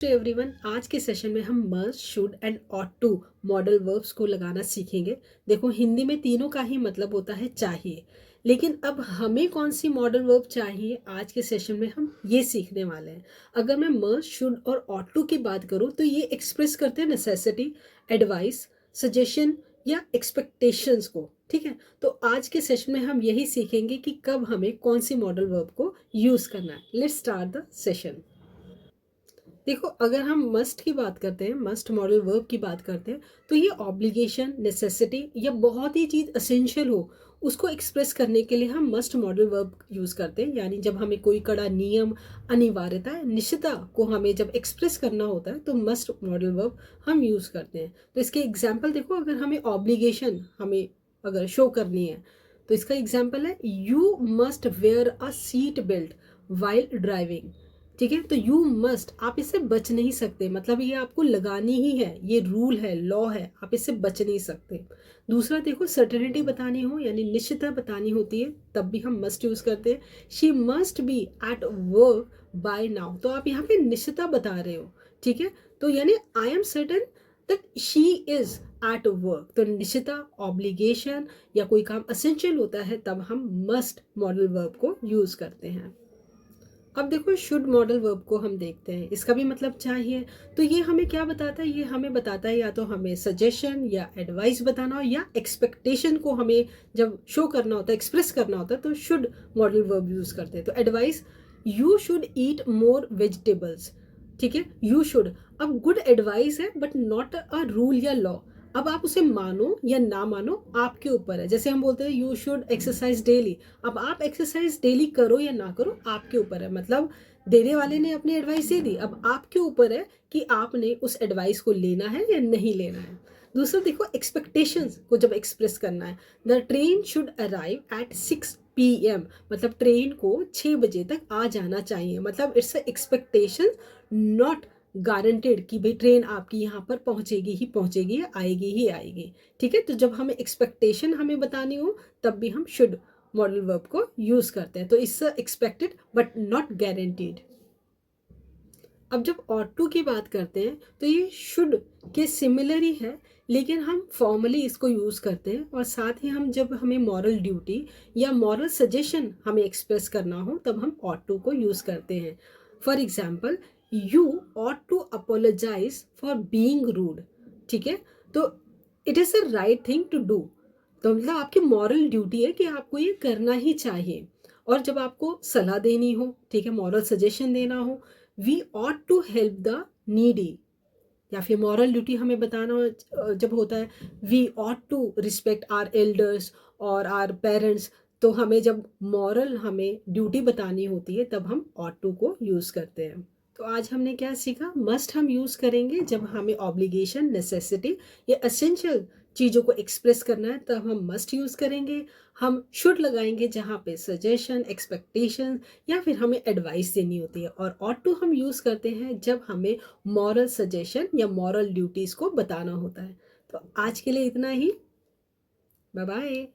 तो एवरीवन, आज के सेशन में हम must, should and ought to modal verbs को लगाना सीखेंगे। देखो, हिंदी में तीनों का ही मतलब होता है चाहिए, लेकिन अब हमें कौन सी मॉडल वर्ब चाहिए आज के सेशन में हम ये सीखने वाले हैं। अगर मैं मस्ट, शुड और ऑट टू की बात करूँ तो ये एक्सप्रेस करते हैं नेसेसिटी, एडवाइस, सजेशन या एक्सपेक्टेशंस को। ठीक है, तो आज के सेशन में हम यही सीखेंगे कि कब हमें कौन सी मॉडल वर्ब को यूज़ करना है। Let's start the session. देखो, अगर हम मस्ट की बात करते हैं, मस्ट मॉडल वर्ब की बात करते हैं, तो ये ऑब्लिगेशन, नेसेसिटी या बहुत ही चीज़ असेंशियल हो उसको एक्सप्रेस करने के लिए हम मस्ट मॉडल वर्ब यूज़ करते हैं। यानी जब हमें कोई कड़ा नियम, अनिवार्यता, निश्चितता को हमें जब एक्सप्रेस करना होता है तो मस्ट मॉडल वर्ब हम यूज़ करते हैं। तो इसके एग्जाम्पल देखो, अगर हमें ऑब्लिगेशन हमें अगर शो करनी है तो इसका एग्जाम्पल है you must where a seat belt while driving. ठीक है, तो यू मस्ट, आप इससे बच नहीं सकते, मतलब ये आपको लगानी ही है, ये रूल है, लॉ है, आप इससे बच नहीं सकते। दूसरा देखो, सर्टेनिटी बतानी हो यानी निश्चितता बतानी होती है तब भी हम मस्ट यूज करते हैं। She must be at work by now, तो आप यहाँ पे निश्चितता बता रहे हो। ठीक है, तो यानी I am certain that she is at work, तो निश्चितता, ऑब्लिगेशन या कोई काम असेंशियल होता है तब हम मस्ट मॉडल वर्ब को यूज करते हैं। अब देखो, शुड मॉडल वर्ब को हम देखते हैं, इसका भी मतलब चाहिए। तो ये हमें क्या बताता है? ये हमें बताता है या तो हमें सजेशन या एडवाइस बताना हो या एक्सपेक्टेशन को हमें जब शो करना होता है, एक्सप्रेस करना होता है तो शुड मॉडल वर्ब यूज करते हैं। तो advice, you should eat more vegetables. ठीक है, यू शुड, अब गुड एडवाइस है बट नॉट अ रूल या लॉ। अब आप उसे मानो या ना मानो आपके ऊपर है। जैसे हम बोलते हैं यू शुड एक्सरसाइज डेली, अब आप एक्सरसाइज डेली करो या ना करो आपके ऊपर है। मतलब देने वाले ने अपनी एडवाइस दे दी, अब आपके ऊपर है कि आपने उस एडवाइस को लेना है या नहीं लेना है। दूसरा देखो, एक्सपेक्टेशंस को जब एक्सप्रेस करना है, the train should arrive at 6 PM, मतलब ट्रेन को 6 बजे तक आ जाना चाहिए। मतलब इट्स एक्सपेक्टेशन, नॉट गारंटेड कि भाई ट्रेन आपकी यहाँ पर पहुँचेगी ही पहुँचेगी या आएगी ही आएगी। ठीक है, तो जब हमें एक्सपेक्टेशन हमें बतानी हो तब भी हम शुड मॉडल वर्ब को यूज करते हैं। तो it's expected but not guaranteed. अब जब ऑट टू की बात करते हैं तो ये शुड के सिमिलर ही है, लेकिन हम फॉर्मली इसको यूज करते हैं। और साथ ही हम जब हमें मॉरल ड्यूटी या मॉरल सजेशन हमें एक्सप्रेस करना हो तब हम ऑट टू को यूज करते हैं। For example, you ought to apologize for being rude. ठीक है, तो it is the right thing to do, तो मतलब आपकी मॉरल ड्यूटी है कि आपको ये करना ही चाहिए। और जब आपको सलाह देनी हो, ठीक है, मॉरल सजेशन देना हो, we ought to help the needy. या फिर मॉरल ड्यूटी हमें बताना जब होता है, we ought to respect our elders और आर पेरेंट्स। तो हमें जब मॉरल हमें ड्यूटी बतानी होती है तब हम ऑट टू को यूज़ करते हैं। तो आज हमने क्या सीखा? मस्ट हम यूज़ करेंगे जब हमें ऑब्लिगेशन, नेसेसिटी या असेंशियल चीज़ों को एक्सप्रेस करना है तब हम मस्ट यूज़ करेंगे। हम शुड लगाएंगे जहाँ पे सजेशन, एक्सपेक्टेशन या फिर हमें एडवाइस देनी होती है। और ऑट टू हम यूज़ करते हैं जब हमें मॉरल सजेशन या मॉरल ड्यूटीज़ को बताना होता है। तो आज के लिए इतना ही। Bye bye.